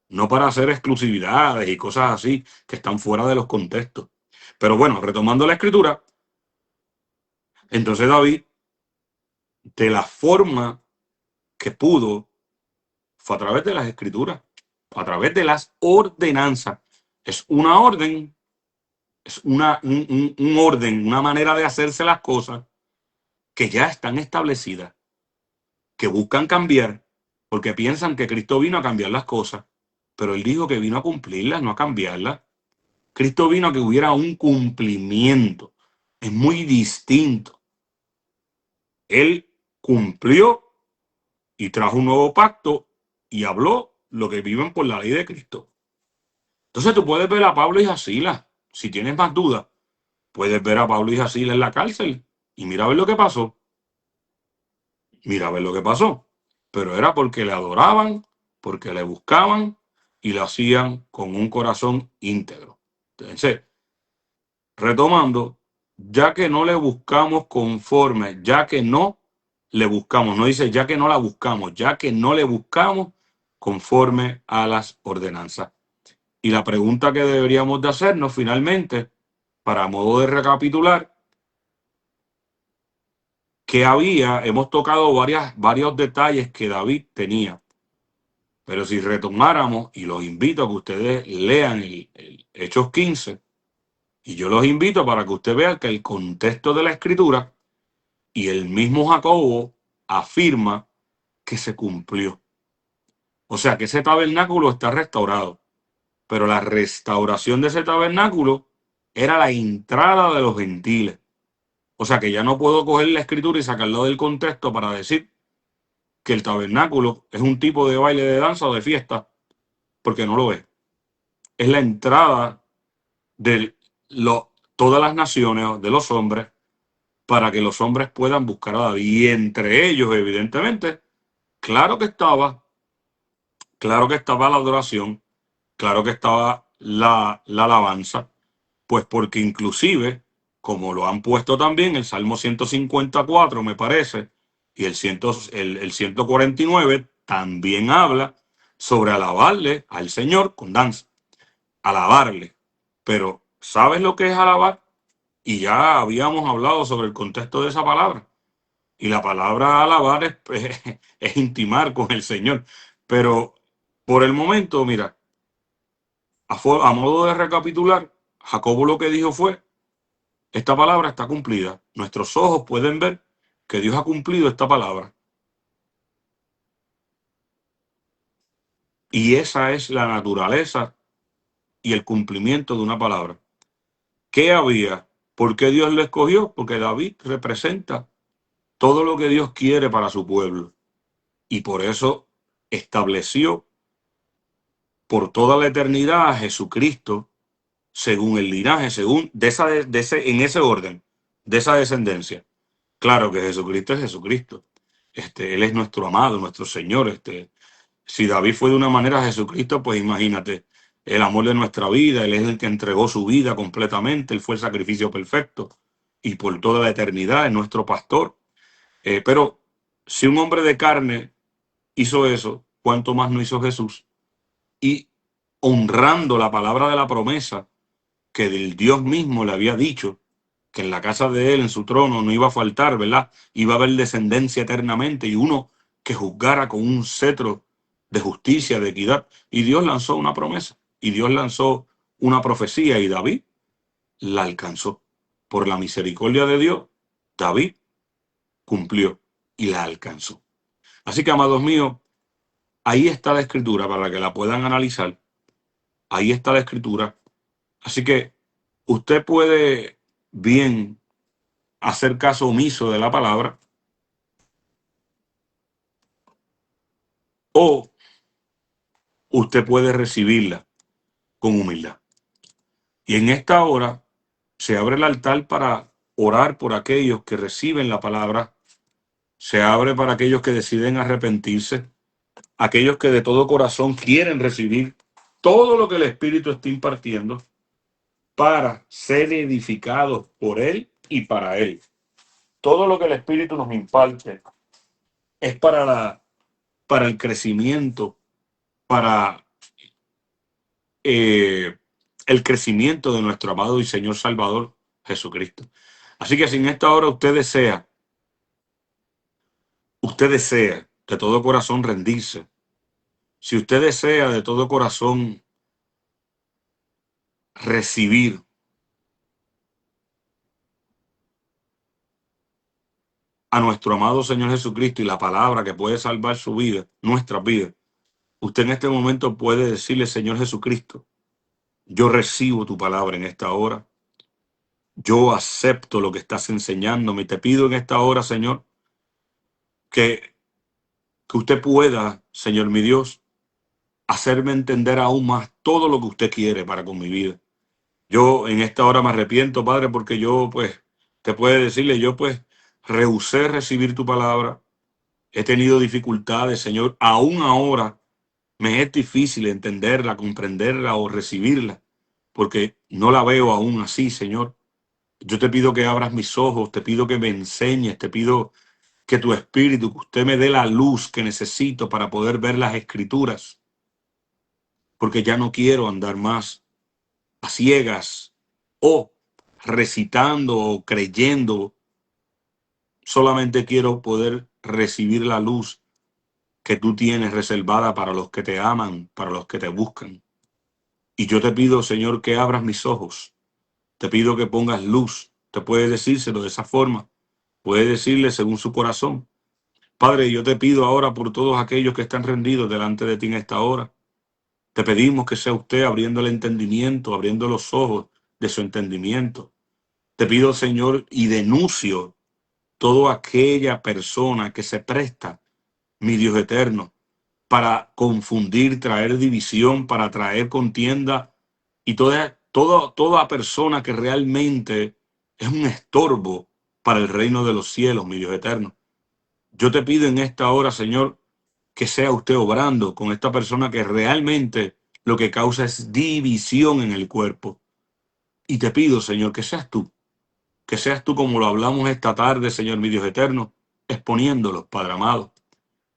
No para hacer exclusividades y cosas así que están fuera de los contextos. Pero bueno, retomando la escritura, entonces David, de la forma que pudo, fue a través de las escrituras, a través de las ordenanzas. Es una orden, es un orden, una manera de hacerse las cosas que ya están establecidas, que buscan cambiar, porque piensan que Cristo vino a cambiar las cosas, pero Él dijo que vino a cumplirlas, no a cambiarlas. Cristo vino a que hubiera un cumplimiento. Es muy distinto. Él cumplió y trajo un nuevo pacto y habló lo que viven por la ley de Cristo. Entonces tú puedes ver a Pablo y a Silas. Si tienes más dudas, puedes ver a Pablo y a Silas en la cárcel y mira a ver lo que pasó. Mira a ver lo que pasó. Pero era porque le adoraban, porque le buscaban y lo hacían con un corazón íntegro. Entonces, retomando, ya que no le buscamos conforme, ya que no le buscamos, no dice ya que no la buscamos, ya que no le buscamos conforme a las ordenanzas. Y la pregunta que deberíamos de hacernos finalmente, para modo de recapitular, que hemos tocado varios detalles que David tenía, pero si retomáramos, y los invito a que ustedes lean el Hechos 15, y yo los invito para que usted vea que el contexto de la escritura y el mismo Jacobo afirma que se cumplió. O sea que ese tabernáculo está restaurado, pero la restauración de ese tabernáculo era la entrada de los gentiles. O sea que ya no puedo coger la escritura y sacarlo del contexto para decir que el tabernáculo es un tipo de baile, de danza o de fiesta, porque no lo es. Es la entrada de todas las naciones, de los hombres, para que los hombres puedan buscar a David. Y entre ellos, evidentemente, claro claro que estaba la adoración, claro que estaba la alabanza, pues porque inclusive, como lo han puesto también, el Salmo 154, me parece, y el 149 también habla sobre alabarle al Señor con danza, alabarle. Pero, ¿sabes lo que es alabar? Y ya habíamos hablado sobre el contexto de esa palabra. Y la palabra alabar es intimar con el Señor. Pero por el momento, mira, a modo de recapitular, Jacobo lo que dijo fue, esta palabra está cumplida. Nuestros ojos pueden ver que Dios ha cumplido esta palabra. Y esa es la naturaleza y el cumplimiento de una palabra. ¿Qué había? ¿Por qué Dios lo escogió? Porque David representa todo lo que Dios quiere para su pueblo. Y por eso estableció por toda la eternidad a Jesucristo según el linaje, según en ese orden, de esa descendencia. Claro que Jesucristo es Jesucristo. Él es nuestro amado, nuestro Señor. Si David fue de una manera, Jesucristo, pues imagínate, el amor de nuestra vida, Él es el que entregó su vida completamente, Él fue el sacrificio perfecto y por toda la eternidad es nuestro pastor. Pero si un hombre de carne hizo eso, ¿cuánto más no hizo Jesús? Y honrando la palabra de la promesa que del Dios mismo le había dicho, que en la casa de Él, en su trono, no iba a faltar, ¿verdad? Iba a haber descendencia eternamente y uno que juzgara con un cetro de justicia, de equidad. Y Dios lanzó una promesa, y Dios lanzó una profecía, y David la alcanzó. Por la misericordia de Dios, David cumplió y la alcanzó. Así que, amados míos, ahí está la escritura para que la puedan analizar. Ahí está la escritura. Así que usted puede bien hacer caso omiso de la palabra o usted puede recibirla con humildad. Y en esta hora se abre el altar para orar por aquellos que reciben la palabra, se abre para aquellos que deciden arrepentirse, aquellos que de todo corazón quieren recibir todo lo que el Espíritu está impartiendo para ser edificados por Él y para Él. Todo lo que el Espíritu nos imparte es para el crecimiento, para el crecimiento de nuestro amado y Señor Salvador Jesucristo. Así que si en esta hora usted desea de todo corazón rendirse, si usted desea de todo corazón recibir a nuestro amado Señor Jesucristo y la palabra que puede salvar su vida, nuestra vida, usted en este momento puede decirle: Señor Jesucristo, yo recibo tu palabra en esta hora, yo acepto lo que estás enseñándome y te pido en esta hora, Señor, que, que usted pueda, Señor mi Dios, hacerme entender aún más todo lo que usted quiere para con mi vida. Yo en esta hora me arrepiento, Padre, porque yo, pues, te puede decirle, yo, pues, rehusé recibir tu palabra. He tenido dificultades, Señor. Aún ahora me es difícil entenderla, comprenderla o recibirla, porque no la veo aún así, Señor. Yo te pido que abras mis ojos, te pido que me enseñes, te pido que tu espíritu, que usted me dé la luz que necesito para poder ver las escrituras, porque ya no quiero andar más a ciegas o recitando o creyendo. Solamente quiero poder recibir la luz que tú tienes reservada para los que te aman, para los que te buscan. Y yo te pido, Señor, que abras mis ojos. Te pido que pongas luz. Te puede decírselo de esa forma. Puede decirle según su corazón. Padre, yo te pido ahora por todos aquellos que están rendidos delante de ti en esta hora. Te pedimos que sea usted abriendo el entendimiento, abriendo los ojos de su entendimiento. Te pido, Señor, y denuncio toda aquella persona que se presta, mi Dios eterno, para confundir, traer división, para traer contienda y toda persona que realmente es un estorbo para el reino de los cielos, mi Dios eterno. Yo te pido en esta hora, Señor, que sea usted obrando con esta persona que realmente lo que causa es división en el cuerpo. Y te pido, Señor, que seas tú como lo hablamos esta tarde, Señor, mi Dios eterno, exponiéndolos, Padre amado.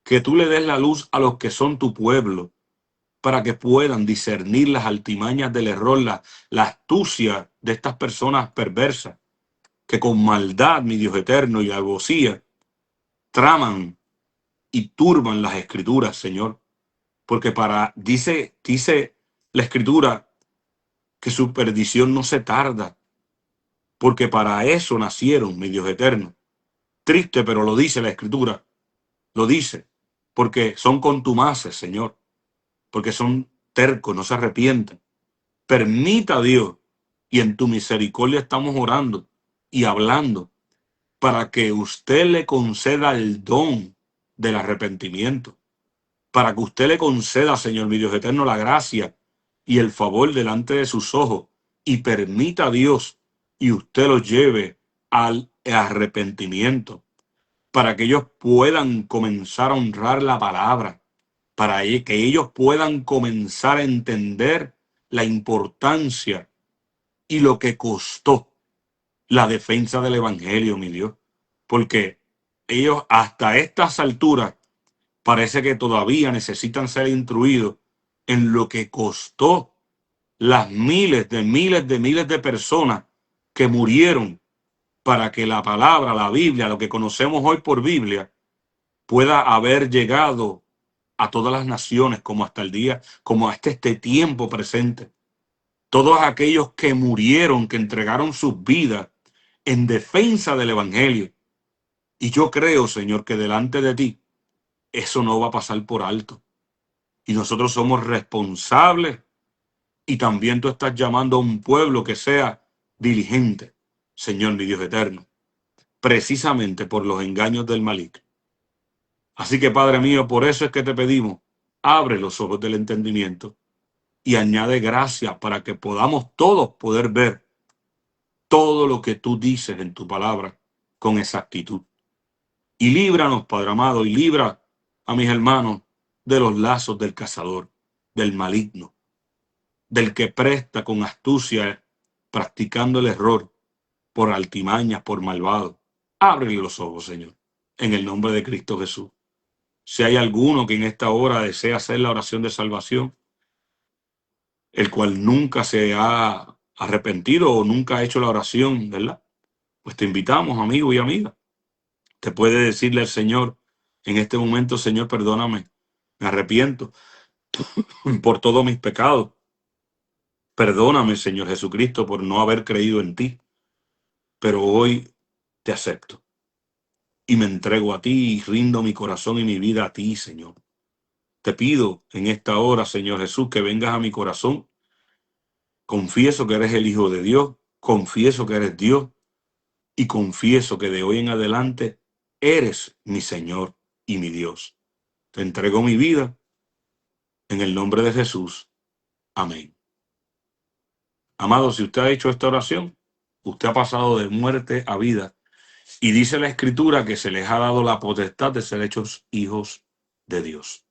Que tú le des la luz a los que son tu pueblo, para que puedan discernir las altimañas del error, la astucia de estas personas perversas, que con maldad, mi Dios eterno, y alevosía, traman y turban las escrituras, Señor. Porque dice la escritura que su perdición no se tarda, porque para eso nacieron, mi Dios eterno. Triste, pero lo dice la escritura, lo dice, porque son contumaces, Señor, porque son tercos, no se arrepienten. Permita, Dios, y en tu misericordia estamos orando y hablando para que usted le conceda el don del arrepentimiento, para que usted le conceda, Señor mi Dios eterno, la gracia y el favor delante de sus ojos, y permita, Dios, y usted los lleve al arrepentimiento, para que ellos puedan comenzar a honrar la palabra, para que ellos puedan comenzar a entender la importancia y lo que costó la defensa del evangelio, mi Dios, porque ellos hasta estas alturas parece que todavía necesitan ser instruidos en lo que costó las miles de personas que murieron para que la palabra, la Biblia, lo que conocemos hoy por Biblia, pueda haber llegado a todas las naciones como hasta el día, como hasta este tiempo presente. Todos aquellos que murieron, que entregaron sus vidas en defensa del evangelio. Y yo creo, Señor, que delante de ti eso no va a pasar por alto. Y nosotros somos responsables, y también tú estás llamando a un pueblo que sea diligente, Señor mi Dios eterno, precisamente por los engaños del maligno. Así que, Padre mío, por eso es que te pedimos, abre los ojos del entendimiento y añade gracia para que podamos todos poder ver todo lo que tú dices en tu palabra con exactitud. Y líbranos, Padre amado, y libra a mis hermanos de los lazos del cazador, del maligno, del que presta con astucia, practicando el error, por altimañas, por malvado. Ábrele los ojos, Señor, en el nombre de Cristo Jesús. Si hay alguno que en esta hora desea hacer la oración de salvación, el cual nunca se ha arrepentido o nunca ha hecho la oración, ¿verdad? Pues te invitamos, amigo y amiga. Te puede decirle al Señor en este momento: Señor, perdóname, me arrepiento por todos mis pecados. Perdóname, Señor Jesucristo, por no haber creído en ti. Pero hoy te acepto y me entrego a ti y rindo mi corazón y mi vida a ti, Señor. Te pido en esta hora, Señor Jesús, que vengas a mi corazón. Confieso que eres el Hijo de Dios, confieso que eres Dios y confieso que de hoy en adelante eres mi Señor y mi Dios. Te entrego mi vida en el nombre de Jesús. Amén. Amado, si usted ha hecho esta oración, usted ha pasado de muerte a vida. Y dice la Escritura que se les ha dado la potestad de ser hechos hijos de Dios.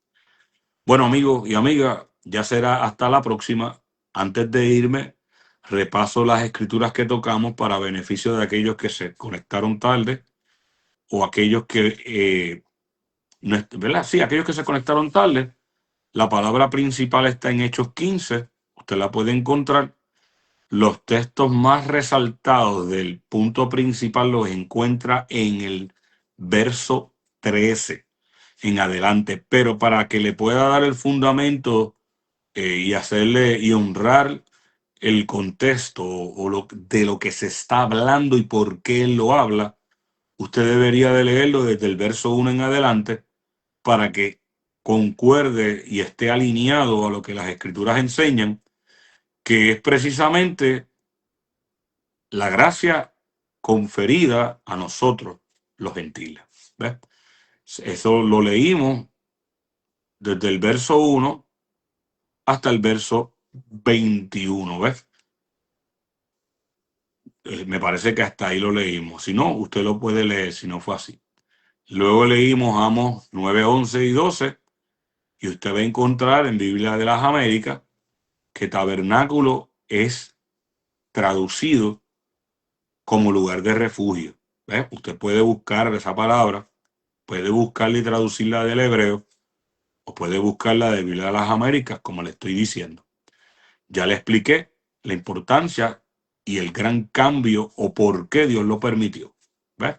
Bueno, amigos y amigas, ya será hasta la próxima. Antes de irme, repaso las escrituras que tocamos para beneficio de aquellos que se conectaron tarde o aquellos que, no, ¿verdad? Sí, aquellos que se conectaron tarde. La palabra principal está en Hechos 15. Usted la puede encontrar. Los textos más resaltados del punto principal los encuentra en el verso 13 en adelante, pero para que le pueda dar el fundamento y hacerle y honrar el contexto de lo que se está hablando y por qué él lo habla, usted debería de leerlo desde el verso 1 en adelante para que concuerde y esté alineado a lo que las escrituras enseñan, que es precisamente la gracia conferida a nosotros, los gentiles. ¿Ves? Eso lo leímos desde el verso 1 hasta el verso 21. ¿Ves? Me parece que hasta ahí lo leímos. Si no, usted lo puede leer si no fue así. Luego leímos Amos 9, 11 y 12, y usted va a encontrar en Biblia de las Américas que tabernáculo es traducido como lugar de refugio. ¿Ves? Usted puede buscar esa palabra, puede buscarla y traducirla del hebreo, o puede buscarla de Biblia de las Américas, como le estoy diciendo. Ya le expliqué la importancia y el gran cambio o por qué Dios lo permitió. ¿Ves?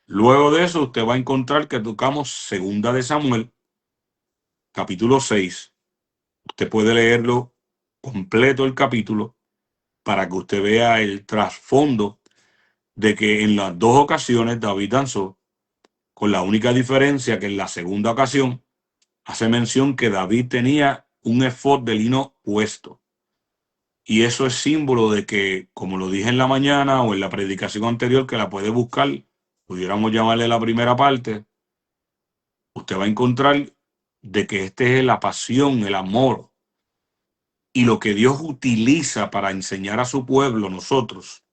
Luego de eso, usted va a encontrar que tocamos Segunda de Samuel, capítulo 6. Usted puede leerlo completo el capítulo para que usted vea el trasfondo de que en las dos ocasiones David danzó, con la única diferencia que en la segunda ocasión hace mención que David tenía un efod de lino puesto. Y eso es símbolo de que, como lo dije en la mañana o en la predicación anterior, que la puede buscar, pudiéramos llamarle la primera parte, usted va a encontrar de que este es la pasión, el amor y lo que Dios utiliza para enseñar a su pueblo, nosotros.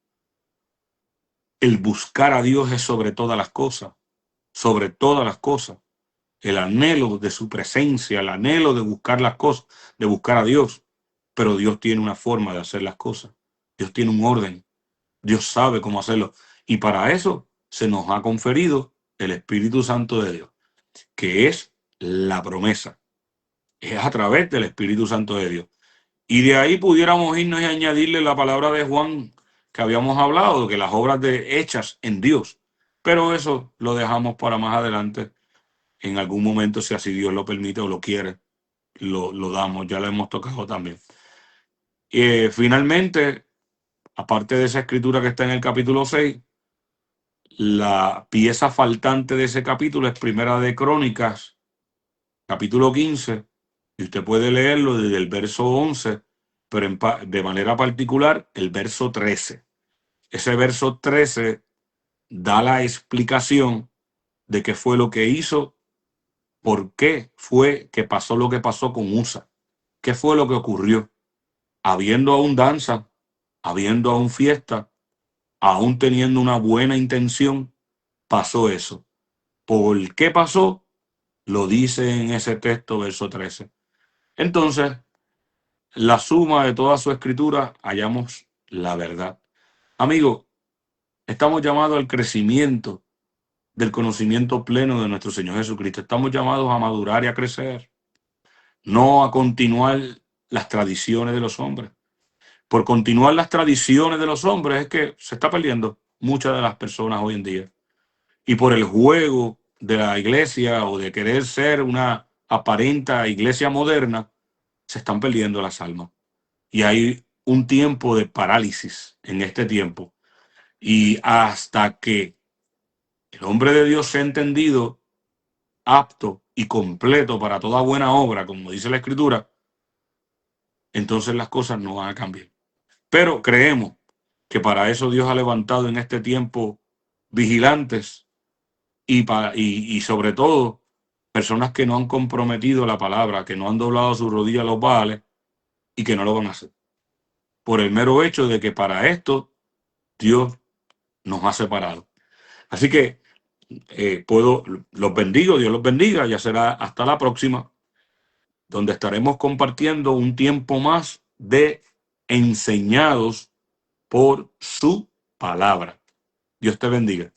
El buscar a Dios es sobre todas las cosas, sobre todas las cosas. El anhelo de su presencia, el anhelo de buscar las cosas, de buscar a Dios. Pero Dios tiene una forma de hacer las cosas. Dios tiene un orden. Dios sabe cómo hacerlo. Y para eso se nos ha conferido el Espíritu Santo de Dios, que es la promesa. Es a través del Espíritu Santo de Dios. Y de ahí pudiéramos irnos y añadirle la palabra de Juan que habíamos hablado, que las obras hechas en Dios. Pero eso lo dejamos para más adelante. En algún momento, si así Dios lo permite o lo quiere, lo damos. Ya lo hemos tocado también. Finalmente, aparte de esa escritura que está en el capítulo 6, la pieza faltante de ese capítulo es Primera de Crónicas, capítulo 15, y usted puede leerlo desde el verso 11, pero de manera particular el verso 13. Ese verso 13 da la explicación de qué fue lo que hizo, por qué fue que pasó lo que pasó con Usa, qué fue lo que ocurrió. Habiendo aún danza, habiendo aún fiesta, aún teniendo una buena intención, pasó eso. ¿Por qué pasó? Lo dice en ese texto, verso 13. Entonces, la suma de toda su escritura, hallamos la verdad. Amigo, estamos llamados al crecimiento del conocimiento pleno de nuestro Señor Jesucristo. Estamos llamados a madurar y a crecer, no a continuar las tradiciones de los hombres. Por continuar las tradiciones de los hombres es que se está perdiendo muchas de las personas hoy en día. Y por el juego de la iglesia o de querer ser una aparenta iglesia moderna, se están perdiendo las almas. Y hay un tiempo de parálisis en este tiempo. Y hasta que el hombre de Dios sea entendido, apto y completo para toda buena obra, como dice la Escritura, entonces las cosas no van a cambiar. Pero creemos que para eso Dios ha levantado en este tiempo vigilantes y sobre todo personas que no han comprometido la palabra, que no han doblado su rodilla a los Baales y que no lo van a hacer. Por el mero hecho de que para esto Dios nos ha separado. Así que los bendigo, Dios los bendiga, ya será hasta la próxima, donde estaremos compartiendo un tiempo más de enseñados por su palabra. Dios te bendiga.